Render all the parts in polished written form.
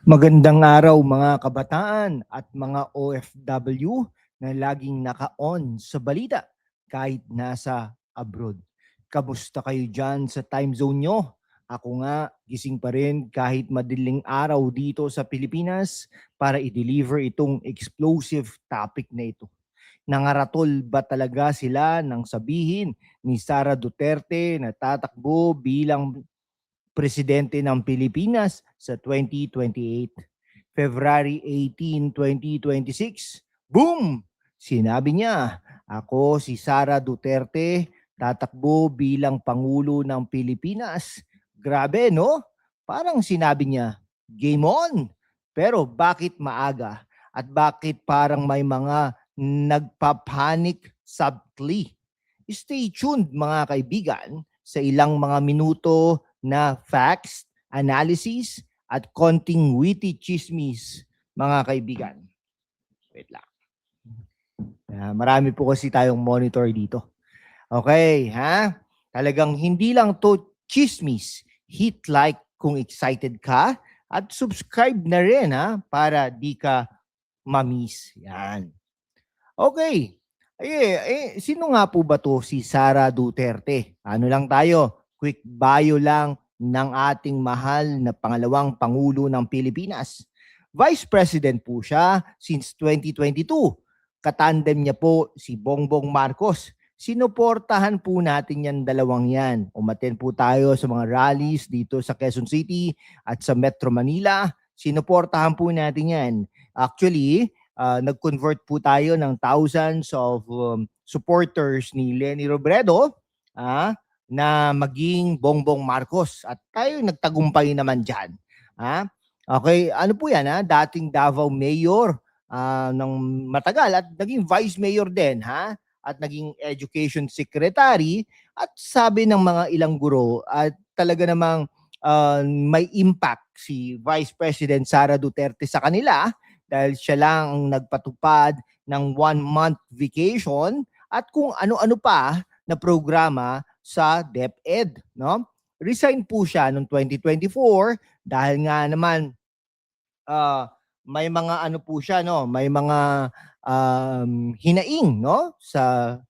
Magandang araw mga kabataan at mga OFW na laging naka-on sa balita kahit nasa abroad. Kamusta kayo dyan sa time zone nyo? Ako nga, gising pa rin kahit madiling araw dito sa Pilipinas para i-deliver itong explosive topic na ito. Nangaratol ba talaga sila nang sabihin ni Sara Duterte na tatakbo bilang presidente ng Pilipinas sa 2028? February 18, 2026, boom! Sinabi niya, ako si Sara Duterte, tatakbo bilang Pangulo ng Pilipinas. Grabe, no? Parang sinabi niya, game on! Pero bakit maaga? At bakit parang may mga nagpapanik subtly? Stay tuned mga kaibigan sa ilang mga minuto na facts, analysis, at konting witty chismis, mga kaibigan. Wait lang. Marami po kasi tayong monitor dito. Okay, ha? Talagang hindi lang to chismis. Hit like kung excited ka at subscribe na rin ha para di ka mamiss. Yan. Okay. Sino nga po ba to si Sara Duterte? Ano lang tayo? Quick bio lang ng ating mahal na pangalawang Pangulo ng Pilipinas. Vice President po siya since 2022. Katandem niya po si Bongbong Marcos. Sinuportahan po natin yan dalawang yan. Umaten po tayo sa mga rallies dito sa Quezon City at sa Metro Manila. Sinuportahan po natin yan. Actually, nag-convert po tayo ng thousands of supporters ni Leni Robredo na maging Bongbong Marcos. At tayo nagtagumpay naman dyan. Okay, ano po yan? Dating Davao Mayor ng matagal at naging Vice Mayor din. At naging Education Secretary. At sabi ng mga ilang guro at talaga namang may impact si Vice President Sara Duterte sa kanila dahil siya lang ang nagpatupad ng 1-month vacation at kung ano-ano pa na programa sa DepEd. No? Resign po siya noong 2024 dahil nga naman may mga ano po siya, no? May mga hinaing, no? Sa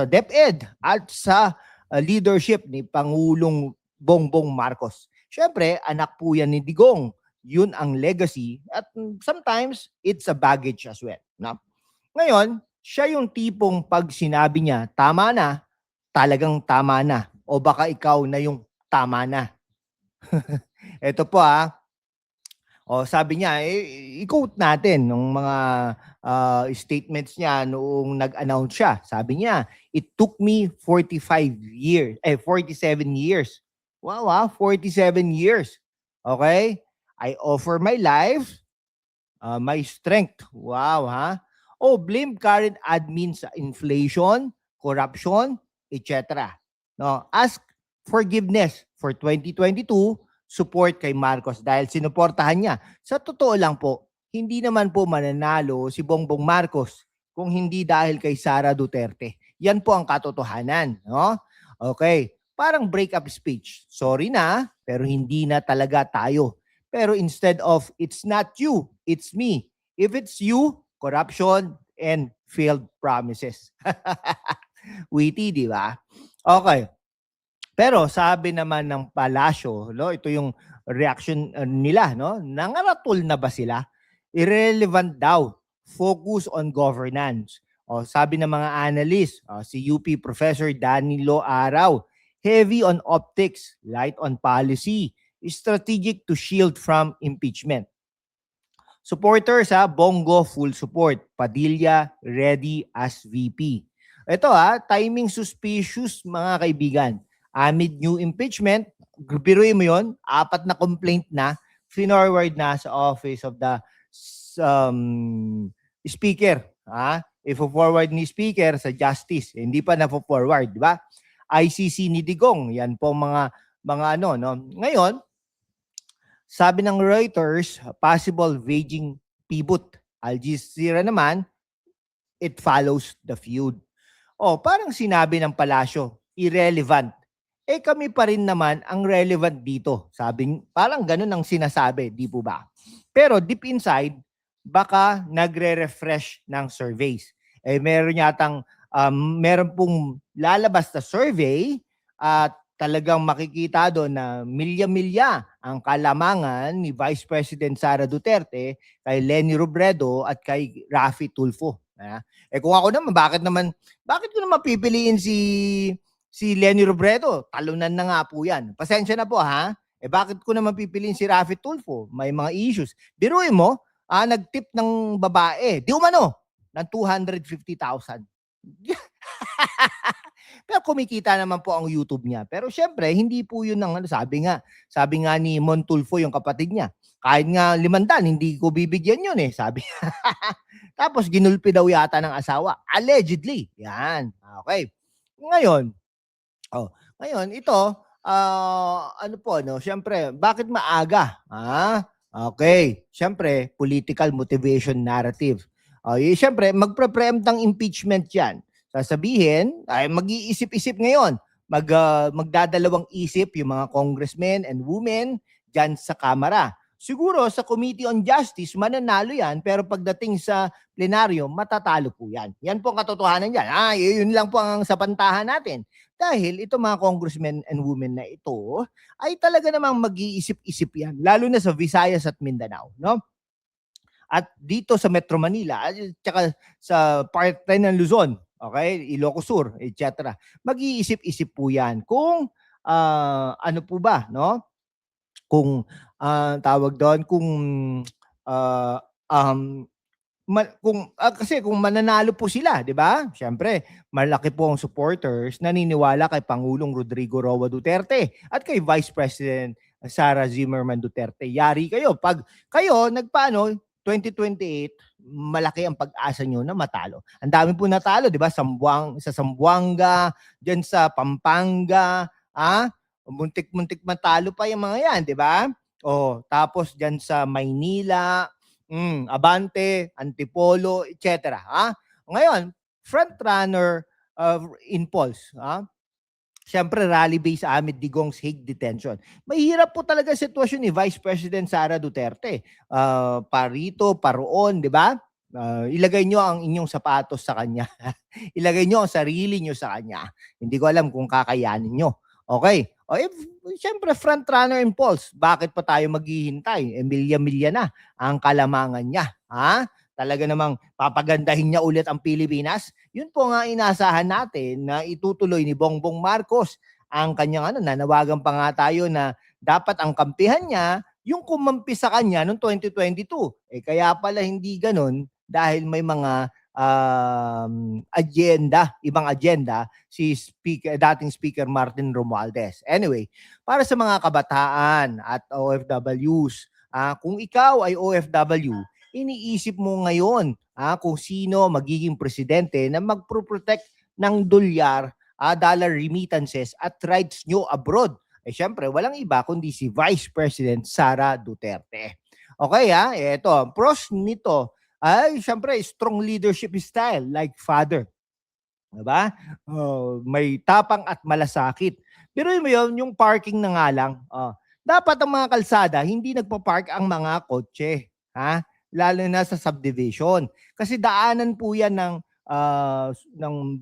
DepEd at sa leadership ni Pangulong Bongbong Marcos. Siyempre, anak po yan ni Digong. Yun ang legacy at sometimes it's a baggage as well. No? Ngayon, siya yung tipong pag sinabi niya, tama na, talagang tama na. O baka ikaw na yung tama na. Ito po sabi niya, i-quote natin ng mga statements niya noong nag-announce siya. Sabi niya, it took me 47 years. Wow, 47 years. Okay? I offer my life, my strength. Wow, blame current admin sa inflation, corruption, etc. No, ask forgiveness for 2022, support kay Marcos dahil sinuportahan niya. Sa totoo lang po, hindi naman po mananalo si Bongbong Marcos kung hindi dahil kay Sara Duterte. Yan po ang katotohanan, no? Okay, parang breakup speech. Sorry na, pero hindi na talaga tayo. Pero instead of, it's not you, it's me. If it's you, corruption and failed promises. Witty, di ba? Okay. Pero sabi naman ng palasyo, no, ito yung reaction nila, no? Nangaratol na ba sila? Irrelevant daw. Focus on governance. Sabi ng mga analyst, si UP Professor Danilo Araw, heavy on optics, light on policy, strategic to shield from impeachment. Supporters Bongo full support, Padilla ready as VP. Ito timing suspicious mga kaibigan. Amid new impeachment, biruin mo yun, 4 na complaint na, finorward na sa office of the speaker. Ifo-forward ni speaker sa justice. Hindi pa na-forward, di ba? ICC ni Digong, yan po mga ano, no? Ngayon, sabi ng Reuters, possible Beijing pivot. Al Jazeera naman, it follows the feud. Parang sinabi ng palasyo, irrelevant. kami pa rin naman ang relevant dito. Parang ganun ang sinasabi, di po ba? Pero deep inside, baka nagre-refresh ng surveys. Meron pong lalabas na survey at talagang makikita doon na milya-milya ang kalamangan ni Vice President Sara Duterte kay Leni Robredo at kay Raffy Tulfo. Kung ako naman, bakit ko naman pipiliin si Leni Robredo? Talunan na nga po yan. Pasensya na po ha. Bakit ko naman pipiliin si Raffy Tulfo? May mga issues. Biruin mo, nag-tip ng babae, di umano, ng 250,000. Pero kumikita naman po ang YouTube niya. Pero syempre, hindi po yun ang sabi nga ni Mon Tulfo, yung kapatid niya. Kahit nga 500, hindi ko bibigyan yun sabi. Tapos ginulpi daw yata ng asawa. Allegedly. Yan. Okay. Ngayon ito, syempre, bakit maaga? Okay. Syempre, political motivation narrative. Syempre, magpre-preempt ng impeachment yan. Sasabihin, ay mag-iisip-isip ngayon. Magdadalawang isip yung mga congressmen and women dyan sa Kamara. Siguro sa Committee on Justice, mananalo yan, pero pagdating sa plenaryo, matatalo po yan. Yan po ang katotohanan dyan. Yun lang po ang sapantahan natin. Dahil ito mga congressmen and women na ito, ay talaga namang mag-iisip-isip yan, lalo na sa Visayas at Mindanao. No? At dito sa Metro Manila, at saka sa part 10 ng Luzon, okay, Ilocos Sur, etc. Mag-iisip-isip po yan kung ano po ba, no? Kung tawag doon, kasi kung mananalo po sila, di ba? Siyempre, malaki po ang supporters naniniwala kay Pangulong Rodrigo Roa Duterte at kay Vice President Sara Zimmerman Duterte. Yari kayo. Pag kayo 2028, malaki ang pag-asa nyo na matalo. Ang dami po natalo, di ba? Sa Zamboanga, dyan sa Pampanga, muntik-muntik matalo pa yung mga yan, di ba? Tapos dyan sa Maynila, Abante, Antipolo, etc. Ngayon, frontrunner in polls. Siyempre, rally-based Ahmed Digong's Hague detention. Mahirap po talaga sitwasyon ni Vice President Sara Duterte. Parito, paroon, di ba? Ilagay nyo ang inyong sapatos sa kanya. Ilagay nyo ang sarili nyo sa kanya. Hindi ko alam kung kakayanin nyo. Okay. Siyempre, frontrunner in polls. Bakit pa tayo maghihintay? Milya-milya na ang kalamangan niya. Talaga namang papagandahin niya ulit ang Pilipinas. Yun po nga inasahan natin na itutuloy ni Bongbong Marcos ang kanyang nanawagan pa nga tayo na dapat ang kampihan niya yung kumampi sa kanya noong 2022. Kaya pala hindi ganun dahil may mga ibang agenda si dating Speaker Martin Romualdez. Anyway, para sa mga kabataan at OFWs, kung ikaw ay OFW, iniisip mo ngayon kung sino magiging presidente na magpro-protect ng dolyar, dollar remittances at rights nyo abroad. Siyempre, walang iba kundi si Vice President Sara Duterte. Okay ito, pros nito ay siyempre strong leadership style like father. Diba? May tapang at malasakit. Pero yung parking na nga lang, dapat ang mga kalsada hindi nagpa-park ang mga kotse, lalo na sa subdivision. Kasi daanan po yan ng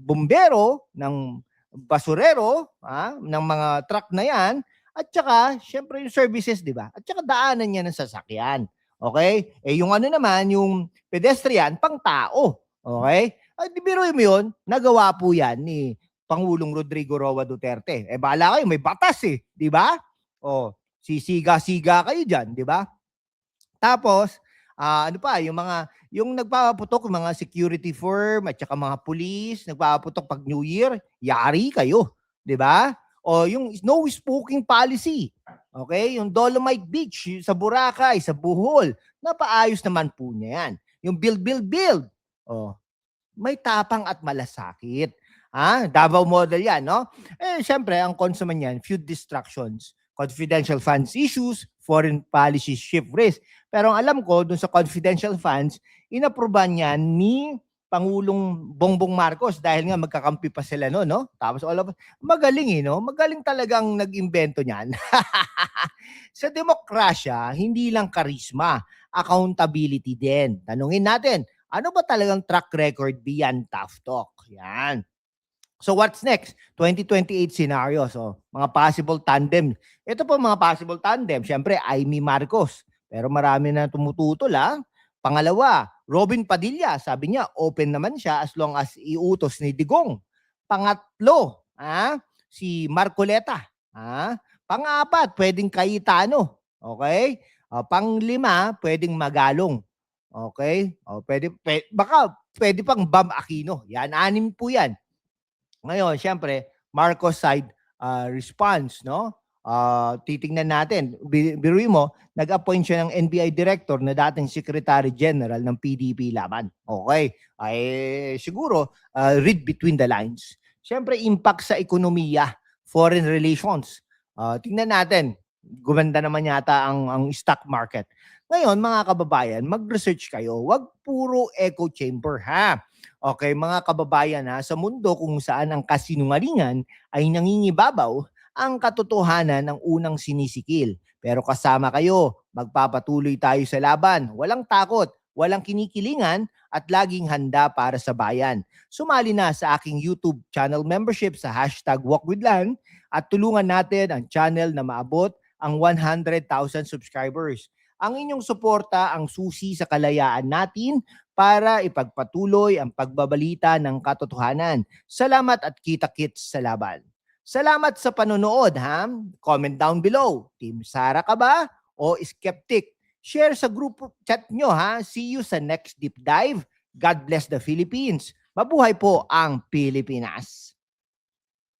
bumbero, ng basurero, ng mga truck na yan, at saka syempre yung services, di ba? At saka daanan niya ng sasakyan. Okay? Yung yung pedestrian, pang tao. Okay? Di biruin mo yun, nagawa po yan ni Pangulong Rodrigo Roa Duterte. Bahala kayo, may batas di ba? Sisiga-siga kayo dyan, di ba? Tapos, yung nagpapaputok, yung mga security firm at saka mga police, nagpapaputok pag New Year, yari kayo, di ba? Yung no smoking policy. Okay? Yung Dolomite Beach sa Boracay, sa Bohol, napaayos naman po niya yan. Yung build. May tapang at malasakit. Davao model yan, no? Siyempre, ang cons naman yan, feud distractions, confidential funds issues, foreign policy shift risk. Pero ang alam ko, dun sa confidential funds, inaproban yan ni Pangulong Bongbong Marcos dahil nga magkakampi pa sila no, no? Tapos magaling no? Magaling talagang nag-imbento niyan. Sa demokrasya, hindi lang karisma, accountability din. Tanungin natin, ano ba talagang track record beyond tough talk? Yan. So what's next? 2028 scenario. So mga possible tandem. Ito po mga possible tandem. Siyempre, Amy Marcos. Pero marami na tumututol ha. Pangalawa, Robin Padilla. Sabi niya, open naman siya as long as iutos ni Digong. Pangatlo, si Marcoleta. Pang-apat, pwedeng Cayetano. Okay? Panglima, pwedeng Magalong. Okay? Baka pwede pang Bam Aquino. Yan, 6 po yan. Ngayon, siyempre, Marcos side response, no? Titingnan natin. Biruin mo, nag-appoint siya ng NBI director na dating Secretary General ng PDP laban. Okay. Ay siguro read between the lines. Siyempre, impact sa ekonomiya, foreign relations. Tingnan natin. Gumanda naman yata ang stock market. Ngayon, mga kababayan, mag-research kayo. Huwag puro echo chamber, ha? Okay, mga kababayan, ha? Sa mundo kung saan ang kasinungalingan ay nangingibabaw, ang katotohanan ang unang sinisikil. Pero kasama kayo, magpapatuloy tayo sa laban. Walang takot, walang kinikilingan, at laging handa para sa bayan. Sumali na sa aking YouTube channel membership sa #WalkWithLan at tulungan natin ang channel na maabot ang 100,000 subscribers. Ang inyong suporta ang susi sa kalayaan natin para ipagpatuloy ang pagbabalita ng katotohanan. Salamat at kita-kits sa laban. Salamat sa panonood, ha? Comment down below. Team Sara ka ba o skeptic? Share sa group chat nyo, ha? See you sa next deep dive. God bless the Philippines. Mabuhay po ang Pilipinas.